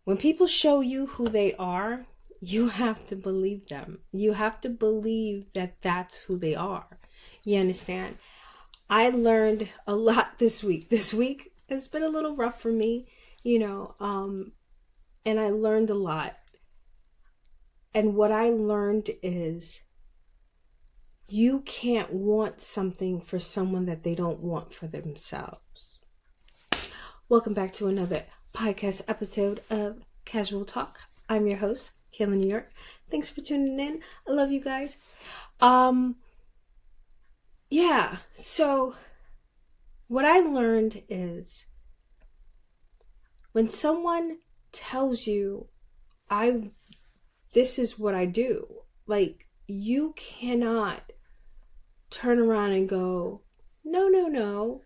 When people show you who they are, you have to believe them. You have to believe that that's who they are. You understand? I learned a lot this week. This week has been a little rough for me, and I learned a lot. And what I learned is you can't want something for someone that they don't want for themselves. Welcome back to another podcast episode of Casual Talk. I'm your host, Kayla New York. Thanks for tuning in. I love you guys. So what I learned is when someone tells you, this is what I do, like, you cannot turn around and go, no,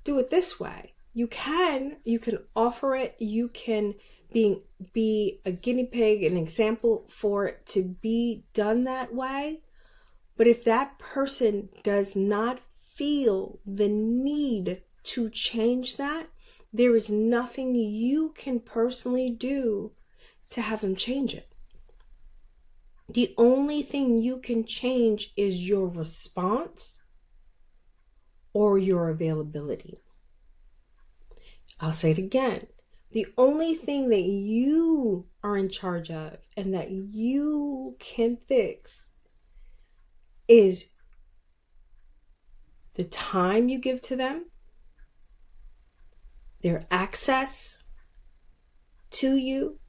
do it this way. You can offer it. You can be a guinea pig, an example for it to be done that way. But if that person does not feel the need to change that, there is nothing you can personally do to have them change it. The only thing you can change is your response or your availability. I'll say it again. The only thing that you are in charge of and that you can fix is the time you give to them, their access to you.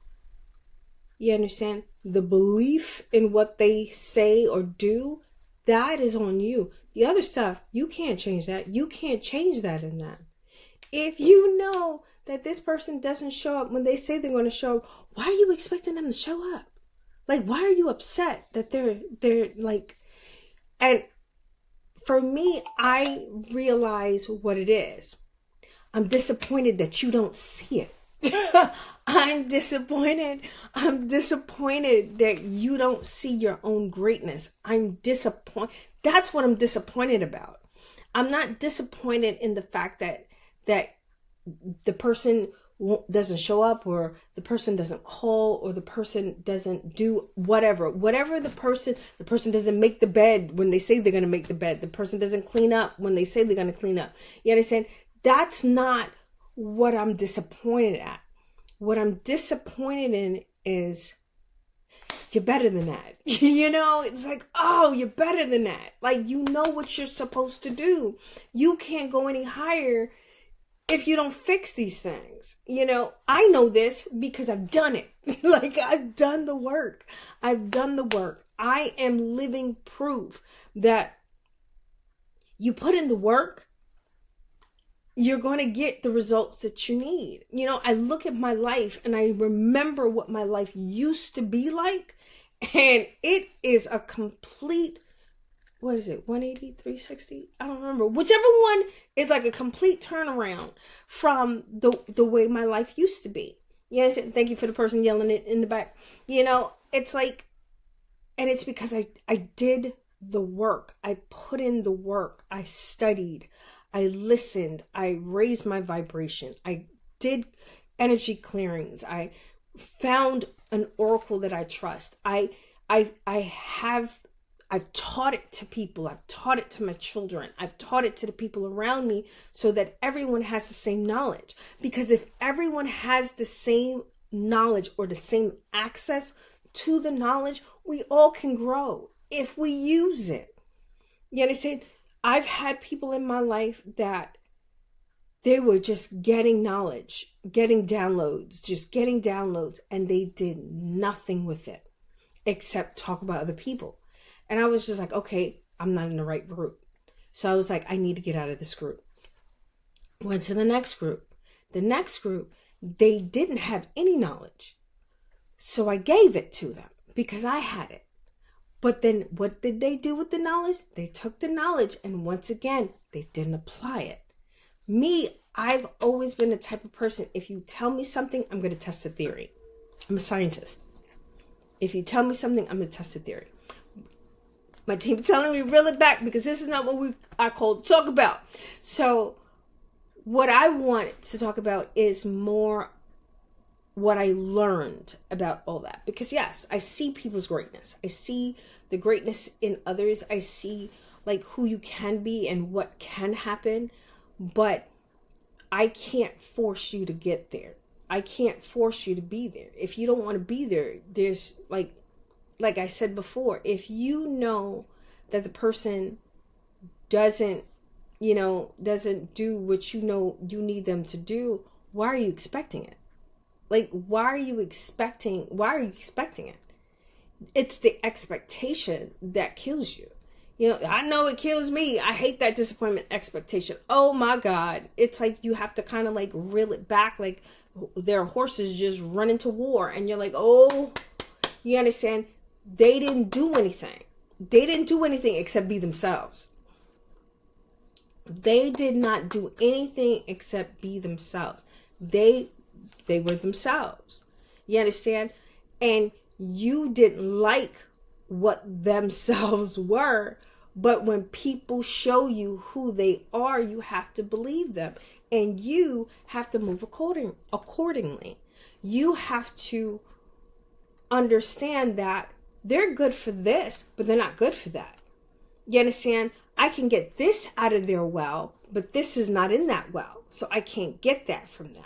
You understand? The belief in what they say or do, that is on you. The other stuff, you can't change that. You can't change that in them. If you know that this person doesn't show up when they say they're going to show up, why are you expecting them to show up? Like, why are you upset that they're like, and for me, I realize what it is. I'm disappointed that you don't see it. I'm disappointed that you don't see your own greatness. I'm disappointed. That's what I'm disappointed about. I'm not disappointed in the fact that the person doesn't show up, or the person doesn't call, or the person doesn't do whatever the person doesn't make the bed when they say they're going to make the bed. The person doesn't clean up when they say they're going to clean up. You understand? That's not what I'm disappointed at. What I'm disappointed in is you're better than that. It's like, oh, you're better than that. Like, you know what you're supposed to do. You can't go any higher if you don't fix these things. I know this because I've done it. Like, I've done the work. I am living proof that you put in the work, you're going to get the results that you need. I look at my life and I remember what my life used to be like, and it is a complete, 180, 360? I don't remember. Whichever one is like a complete turnaround from the way my life used to be. Yes, thank you for the person yelling it in the back. It's like, and it's because I did the work. I put in the work. I studied. I listened. I raised my vibration. I did energy clearings. I found an oracle that I trust. I've taught it to people. I've taught it to my children. I've taught it to the people around me so that everyone has the same knowledge. Because if everyone has the same knowledge or the same access to the knowledge, we all can grow if we use it. You understand? I've had people in my life that they were just getting knowledge, getting downloads, and they did nothing with it except talk about other people. And I was just like, okay, I'm not in the right group. So I was like, I need to get out of this group. Went to the next group. The next group, they didn't have any knowledge. So I gave it to them because I had it. But then what did they do with the knowledge? They took the knowledge and once again, they didn't apply it. Me, I've always been the type of person, if you tell me something, I'm going to test the theory. I'm a scientist. If you tell me something, I'm going to test the theory. My team telling me reel it back because this is not what we are called to talk about. So what I want to talk about is more what I learned about all that. Because yes, I see people's greatness. I see the greatness in others. I see like who you can be and what can happen, but I can't force you to get there. I can't force you to be there. If you don't want to be there, there's like I said before, if you know that the person doesn't do what you know you need them to do, why are you expecting it? Like, why are you expecting it? It's the expectation that kills you. I know it kills me. I hate that disappointment expectation. Oh my God. It's like you have to kind of like reel it back. Like their horses just run into war. And you're like, oh, you understand? They didn't do anything. They didn't do anything except be themselves. They did not do anything except be themselves. They were themselves. You understand? And you didn't like what themselves were, but when people show you who they are, you have to believe them, and you have to move accordingly. You have to understand that they're good for this, but they're not good for that. You understand? I can get this out of their well, but this is not in that well, so I can't get that from them.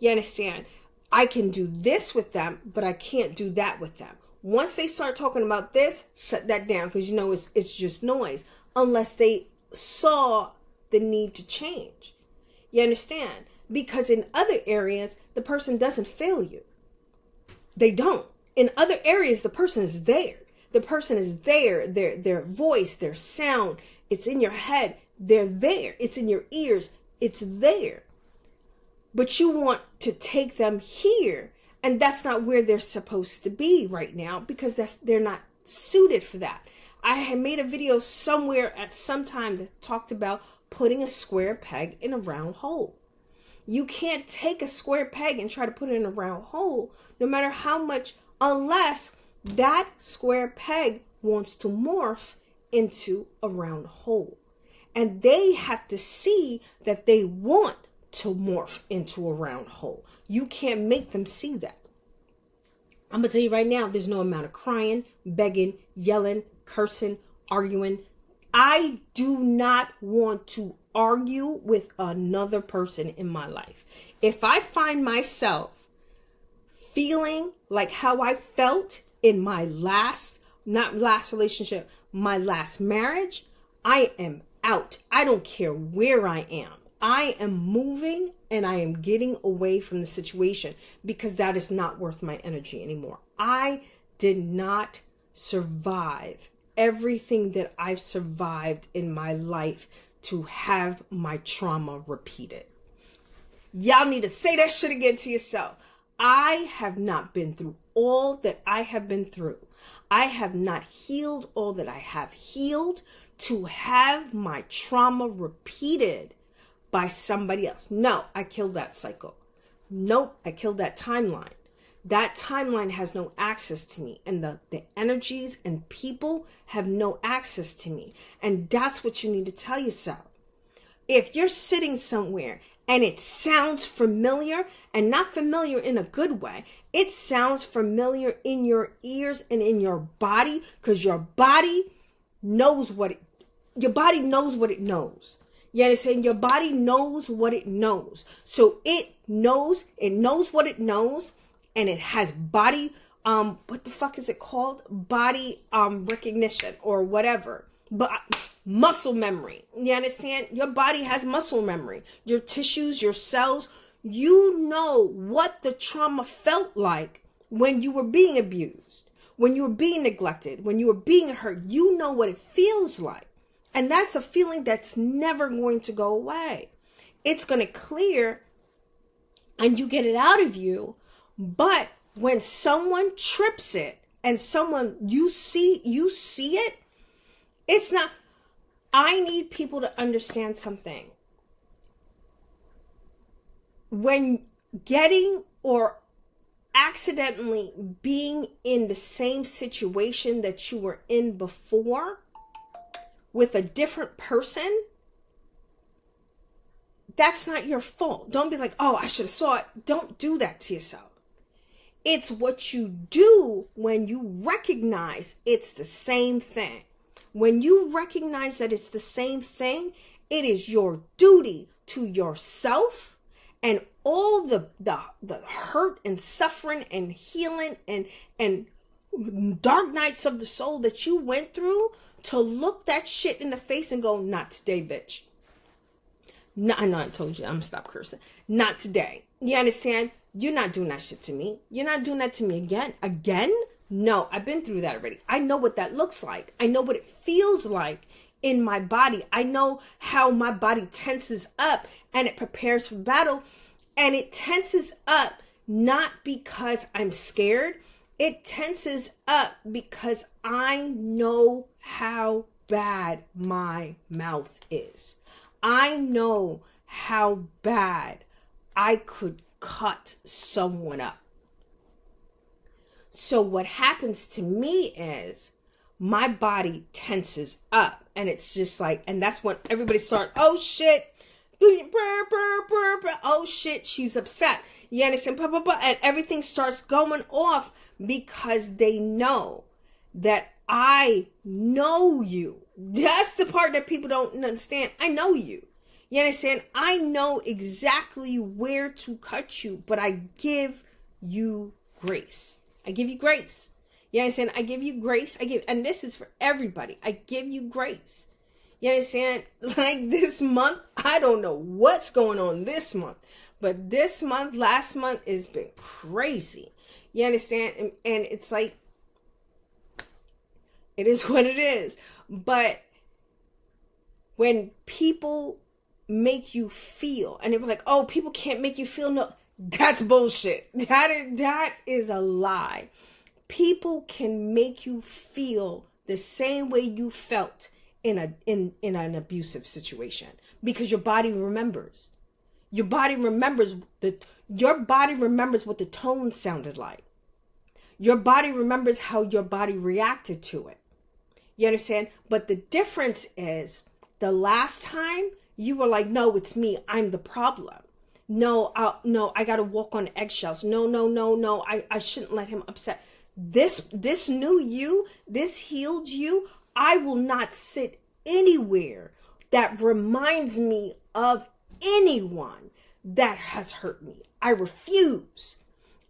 You understand? I can do this with them, but I can't do that with them. Once they start talking about this, shut that down, because it's just noise, unless they saw the need to change. You understand? Because in other areas, the person doesn't fail you. They don't. In other areas, the person is there. The person is there. Their voice, their sound, it's in your head. They're there. It's in your ears. It's there. But you want to take them here, and that's not where they're supposed to be right now, because they're not suited for that. I had made a video somewhere at some time that talked about putting a square peg in a round hole. You can't take a square peg and try to put it in a round hole, no matter how much, unless that square peg wants to morph into a round hole. And they have to see that they want to morph into a round hole. You can't make them see that. I'm going to tell you right now, there's no amount of crying, begging, yelling, cursing, arguing. I do not want to argue with another person in my life. If I find myself feeling like how I felt in my last relationship, my last marriage, I am out. I don't care where I am. I am moving and I am getting away from the situation, because that is not worth my energy anymore. I did not survive everything that I've survived in my life to have my trauma repeated. Y'all need to say that shit again to yourself. I have not been through all that I have been through. I have not healed all that I have healed to have my trauma repeated by somebody else. No, I killed that cycle. Nope, I killed that timeline. That timeline has no access to me, and the energies and people have no access to me. And that's what you need to tell yourself. If you're sitting somewhere and it sounds familiar, and not familiar in a good way, it sounds familiar in your ears and in your body, because your body knows what it knows. You understand? Your body knows what it knows. So it knows what it knows, and it has body, what the fuck is it called? Body recognition or whatever. But muscle memory. You understand? Your body has muscle memory. Your tissues, your cells, you know what the trauma felt like when you were being abused, when you were being neglected, when you were being hurt. You know what it feels like. And that's a feeling that's never going to go away. It's going to clear and you get it out of you. But when someone trips it and you see it, it's not. I need people to understand something. When getting or accidentally being in the same situation that you were in before, with a different person, that's not your fault. Don't be like, oh, I should have saw it. Don't do that to yourself. It's what you do when you recognize it's the same thing. When you recognize that it's the same thing, it is your duty to yourself and all the hurt and suffering and healing and dark nights of the soul that you went through to look that shit in the face and go, not today, bitch. No, I know I told you, I'm gonna stop cursing. Not today. You understand? You're not doing that shit to me. You're not doing that to me again. Again? No, I've been through that already. I know what that looks like. I know what it feels like in my body. I know how my body tenses up and it prepares for battle. And it tenses up not because I'm scared. It tenses up because I know how bad my mouth is. I know how bad I could cut someone up. So what happens to me is my body tenses up, and it's just like, and that's when everybody starts, oh shit, oh shit, she's upset. You understand? And everything starts going off because they know that I know you. That's the part that people don't understand. I know you. You understand? I know exactly where to cut you, but I give you grace. I give you grace. You understand? I give you grace. And this is for everybody. I give you grace. You understand? Like this month, I don't know what's going on this month, but this month, last month has been crazy. You understand? And it's like, it is what it is. But when people make you feel, and they were like, oh, people can't make you feel, no, that's bullshit. That is a lie. People can make you feel the same way you felt in an abusive situation, because your body remembers. Your body remembers what the tone sounded like. Your body remembers how your body reacted to it. You understand? But the difference is, the last time you were like, no, it's me. I'm the problem. No, I got to walk on eggshells. No. I shouldn't let him upset. This new you, this healed you. I will not sit anywhere that reminds me of anyone that has hurt me. I refuse.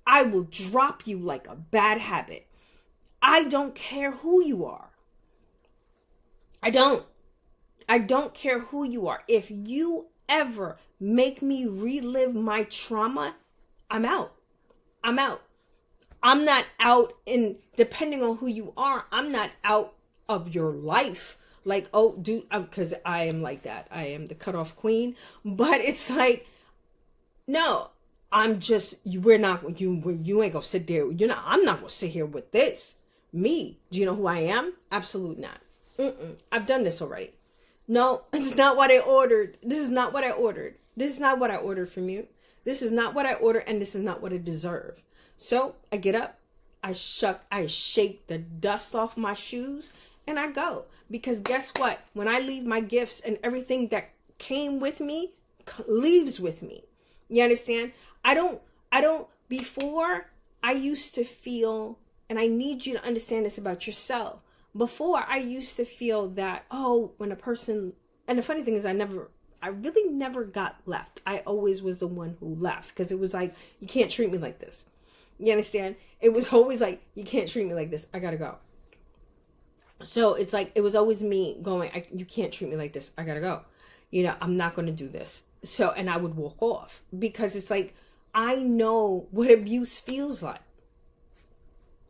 I will drop you like a bad habit. I don't care who you are. I don't care who you are. If you ever make me relive my trauma, I'm out. I'm not out in, depending on who you are, I'm not out of your life. Like, oh, dude, because I am like that. I am the cutoff queen. But it's like, no, I'm just, you ain't gonna sit there. I'm not gonna sit here with this. Me, do you know who I am? Absolutely not. I've done this already. No, this is not what I ordered. This is not what I ordered. This is not what I ordered from you. This is not what I ordered, and this is not what I deserve. So I get up, I shake the dust off my shoes, and I go. Because guess what? When I leave, my gifts and everything that came with me leaves with me. You understand? Before I used to feel, and I need you to understand this about yourself. Before, I used to feel that, oh, when a person, and the funny thing is I really never got left. I always was the one who left, because it was like, you can't treat me like this. You understand? It was always like, you can't treat me like this. I gotta go. So it's like, it was always me going, you can't treat me like this. I gotta go. I'm not going to do this. So, and I would walk off, because it's like, I know what abuse feels like.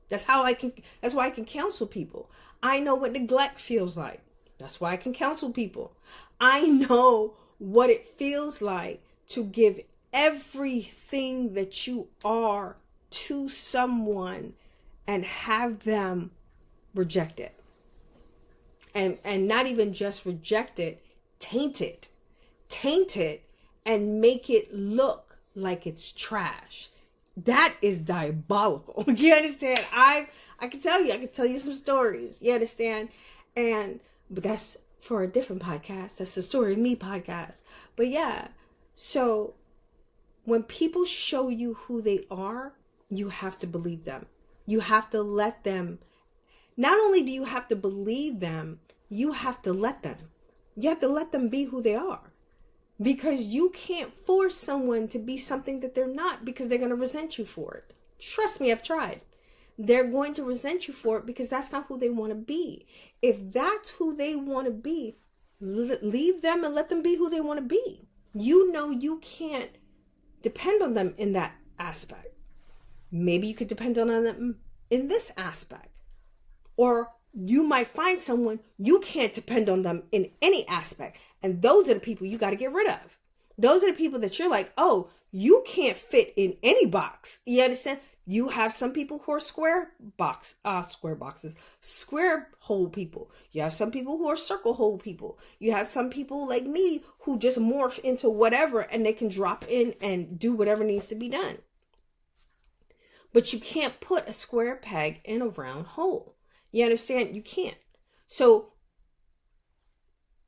That's why I can counsel people. I know what neglect feels like. That's why I can counsel people. I know what it feels like to give everything that you are to someone and have them reject it. And not even just reject it, taint it and make it look like it's trash. That is diabolical. Do you understand? I can tell you some stories. You understand? But that's for a different podcast. That's the Story of Me podcast. But yeah, so when people show you who they are, You have to believe them. You have to let them. Not only do you have to believe them, you have to let them. You have to let them be who they are. Because you can't force someone to be something that they're not, because they're going to resent you for it. Trust me, I've tried. They're going to resent you for it because that's not who they want to be. If that's who they want to be, leave them and let them be who they want to be. You know you can't depend on them in that aspect. Maybe you could depend on them in this aspect. Or you might find someone you can't depend on them in any aspect. And those are the people you got to get rid of. Those are the people that you're like, oh, you can't fit in any box. You understand? You have some people who are square hole people. You have some people who are circle hole people. You have some people like me who just morph into whatever and they can drop in and do whatever needs to be done. But you can't put a square peg in a round hole. You understand? You can't. So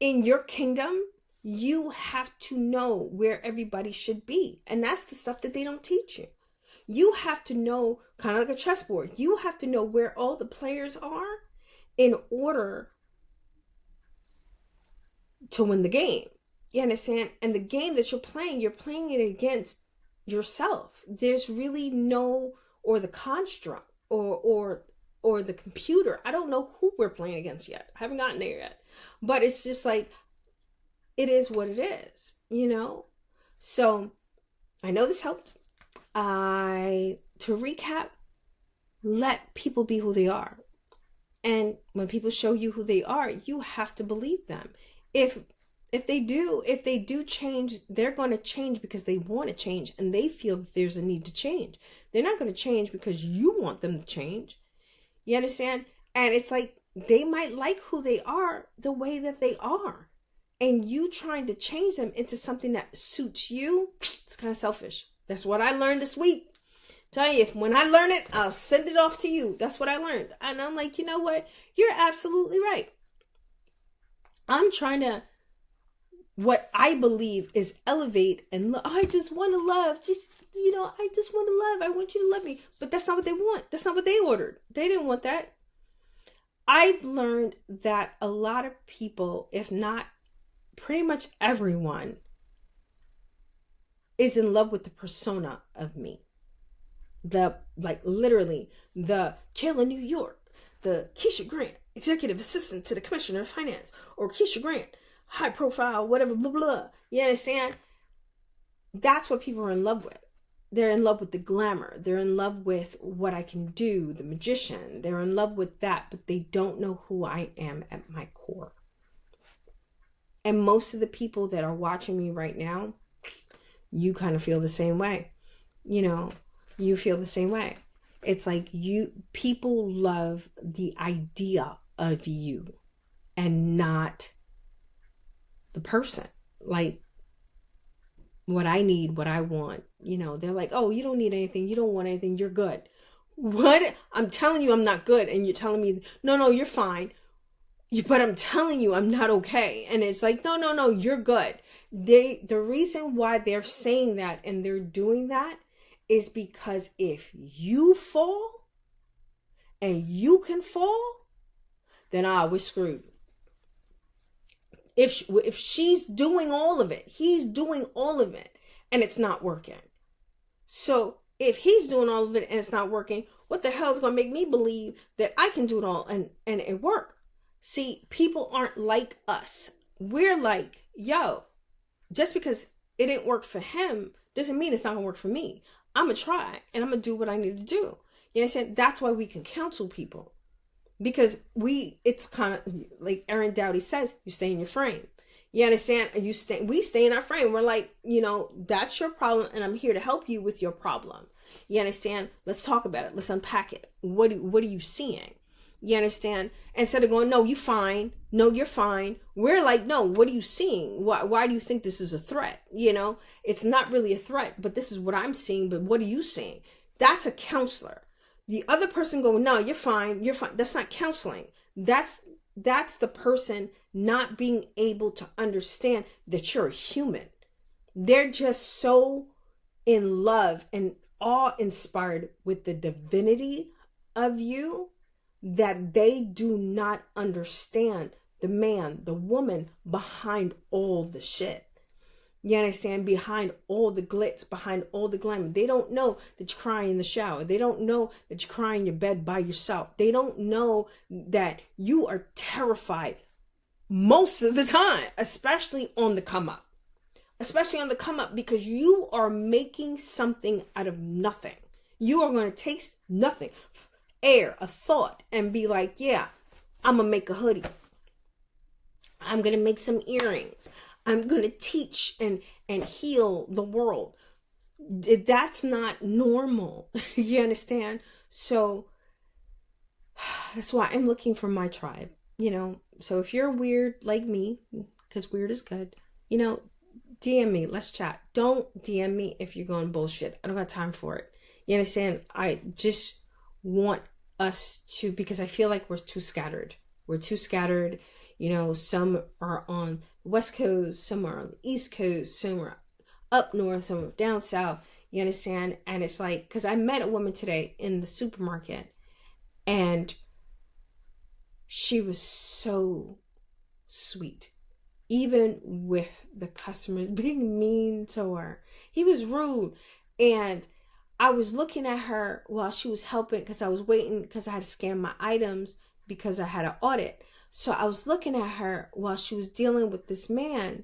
in your kingdom, you have to know where everybody should be. And that's the stuff that they don't teach you. You have to know, kind of like a chessboard, you have to know where all the players are in order to win the game. You understand? And the game that you're playing it against yourself. There's really no, or the construct, or the computer. I don't know who we're playing against yet. I haven't gotten there yet. But it's just like, it is what it is, you know? So I know this helped. To recap, let people be who they are. And when people show you who they are, you have to believe them. If they do change, they're going to change because they want to change and they feel that there's a need to change. They're not going to change because you want them to change. You understand? And it's like, they might like who they are the way that they are. And you trying to change them into something that suits you, it's kind of selfish. That's what I learned this week. Tell you, when I learn it, I'll send it off to you. That's what I learned. And I'm like, you know what? You're absolutely right. I'm trying to, what I believe is elevate and I just want to love. I just want to love. I want you to love me. But that's not what they want. That's not what they ordered. They didn't want that. I've learned that a lot of people, if not pretty much everyone, is in love with the persona of me. Literally, the Kayla New York, the Keisha Grant, executive assistant to the commissioner of finance, or Keisha Grant, high profile, whatever, blah, blah. You understand? That's what people are in love with. They're in love with the glamour. They're in love with what I can do, the magician. They're in love with that, but they don't know who I am at my core. And most of the people that are watching me right now, you kind of feel the same way. You feel the same way. It's like people love the idea of you and not the person. Like what I need, what I want, they're like, oh, you don't need anything. You don't want anything. You're good. What? I'm telling you I'm not good. And you're telling me, no, you're fine. But I'm telling you I'm not okay. And it's like, no, you're good. The reason why they're saying that and they're doing that is because if you fall and you can fall, then we're screwed. If she's doing all of it, he's doing all of it, and it's not working. So if he's doing all of it and it's not working, what the hell is going to make me believe that I can do it all and it work? See, people aren't like us. We're like, yo, just because it didn't work for him doesn't mean it's not going to work for me. I'm going to try and I'm going to do what I need to do. You understand? That's why we can counsel people. Because it's kind of like Aaron Doughty says, you stay in your frame. You understand? And we stay in our frame. We're like, that's your problem and I'm here to help you with your problem. You understand? Let's talk about it. Let's unpack it. What are you seeing? You understand? Instead of going, no, you're fine. No, you're fine. We're like, no, what are you seeing? Why do you think this is a threat? It's not really a threat, but this is what I'm seeing. But what are you seeing? That's a counselor. The other person going, no, you're fine. You're fine. That's not counseling. That's the person not being able to understand that you're a human. They're just so in love and awe-inspired with the divinity of you that they do not understand the man, the woman behind all the shit. You understand? Behind all the glitz, behind all the glamour. They don't know that you cry in the shower. They don't know that you cry in your bed by yourself. They don't know that you are terrified most of the time, especially on the come up. Especially on the come up, because you are making something out of nothing. You are going to take nothing, air, a thought, and be like, yeah, I'm going to make a hoodie. I'm going to make some earrings. I'm going to teach and heal the world. That's not normal. You understand? So that's why I'm looking for my tribe, you know. So if you're weird like me, because weird is good, you know, DM me. Let's chat. Don't DM me if you're going bullshit. I don't got time for it. You understand? I just want us to, because I feel like we're too scattered. We're too scattered. You know, some are on the West Coast, some are on the East Coast, some are up north, some are down south. You understand? And it's like, because I met a woman today in the supermarket, and she was so sweet. Even with the customers being mean to her. He was rude. And I was looking at her while she was helping, because I was waiting, because I had to scan my items because I had an audit. So I was looking at her while she was dealing with this man,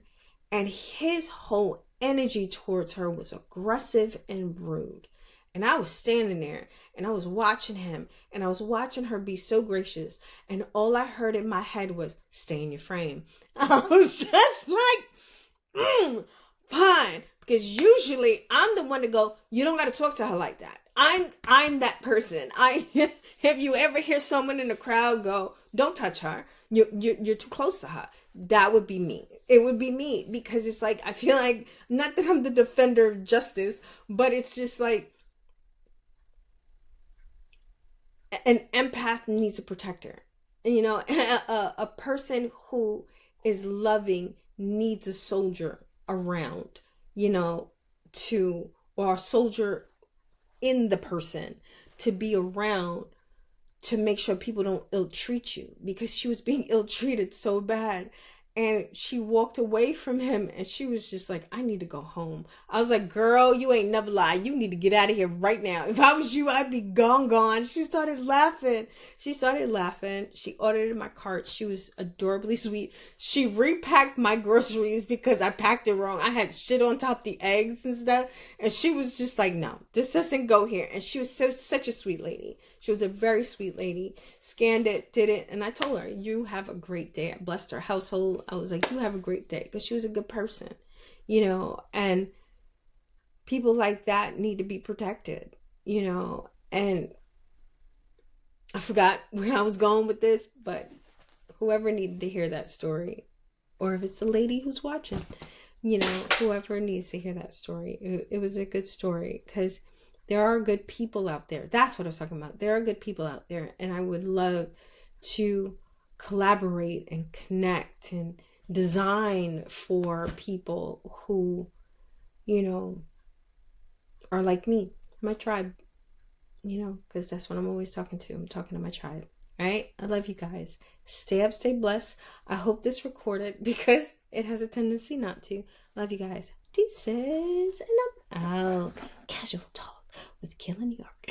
and his whole energy towards her was aggressive and rude. And I was standing there and I was watching him, and I was watching her be so gracious. And all I heard in my head was, stay in your frame. I was just like, fine. Because usually I'm the one to go, you don't got to talk to her like that. I'm that person. If you ever hear someone in the crowd go, don't touch her, you're too close to her, that would be me. It would be me, because it's like, I feel like, not that I'm the defender of justice, but it's just like, an empath needs a protector. And, you know, a person who is loving needs a soldier around, you know, or a soldier in the person to be around to make sure people don't ill-treat you, because she was being ill-treated so bad. And she walked away from him, and she was just like, I need to go home. I was like, girl, you ain't never lied. You need to get out of here right now. If I was you, I'd be gone. She started laughing. She ordered in my cart. She was adorably sweet. She repacked my groceries because I packed it wrong. I had shit on top of the eggs and stuff. And she was just like, no, this doesn't go here. And she was such a sweet lady. She was a very sweet lady. Scanned it, did it. And I told her, you have a great day. I blessed her household. I was like, you have a great day, because she was a good person, you know. And people like that need to be protected, you know. And I forgot where I was going with this, but whoever needed to hear that story, or if it's the lady who's watching, you know, whoever needs to hear that story, it was a good story, because there are good people out there. That's what I was talking about. There are good people out there, and I would love to collaborate and connect and design for people who, you know, are like me, my tribe, you know, because that's what I'm always talking to. I'm talking to my tribe. All right. I love you guys. Stay up, stay blessed. I hope this recorded, because it has a tendency not to. Love you guys. Deuces, and I'm out. Casual talk with Kayla New York.